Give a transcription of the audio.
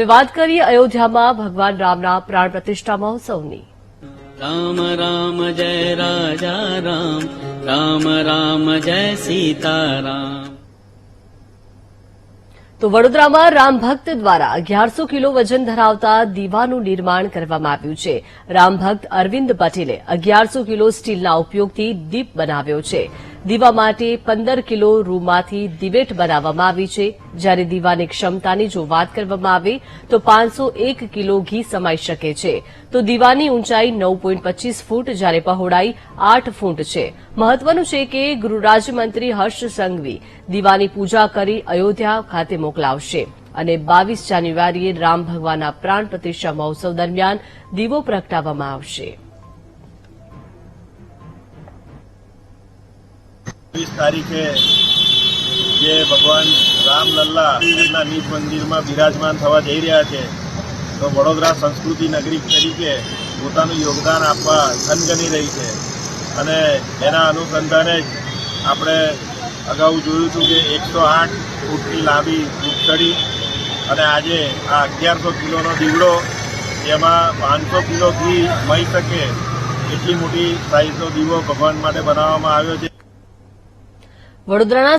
વાત કરીએ અયોધ્યામાં ભગવાન રામના પ્રાણ પ્રતિષ્ઠા મહોત્સવની। राम राम जय राजा राम, राम राम जय सीताराम। તો વડોદરામાં રામ ભક્ત દ્વારા 1100 કિલો વજન ધરાવતા દીવાનું નિર્માણ કરવામાં આવ્યું છે। રામ ભક્ત અરવિંદ પટેલે 1100 કિલો સ્ટીલના ઉપયોગથી દીપ બનાવ્યો છે। દીવા માટે 15 કિલો રૂમાંથી દિવેટ બનાવવામાં આવી છે, જ્યારે દીવાની ક્ષમતાની જો વાત કરવામાં આવે તો 501 કિલો ઘી સમાઈ શકે છે। તો દીવાની ઊંચાઈ 9.25 ફૂટ જ્યારે પહોળાઈ 8 ફૂટ છે। મહત્વનું છે કે ગૃહ રાજ્યમંત્રી હર્ષ સંઘવી દીવાની પૂજા કરી અયોધ્યા ખાતે મોકલાવશે અને 22 જાન્યુઆરીએ રામ ભગવાનના પ્રાણ પ્રતિષ્ઠા મહોત્સવ દરમિયાન દીવો પ્રગટાવવામાં આવશે। 20 તારીખે જે ભગવાન રામલલ્લા એમના નિજ મંદિરમાં બિરાજમાન થવા જઈ રહ્યા છે, તો વડોદરા સંસ્કૃતિ નગરી તરીકે પોતાનું યોગદાન આપવા થનગની રહી છે અને એના અનુસંધાને જ આપણે અગાઉ જોયું હતું કે 108 ફૂટની લાંબી વૃક્ષડી અને આજે આ 1100 કિલોનો દીવડો, જેમાં 500 કિલો ઘી મળી શકે એટલી મોટી સાઇઝનો દીવો ભગવાન માટે બનાવવામાં આવ્યો છે। વડોદરાના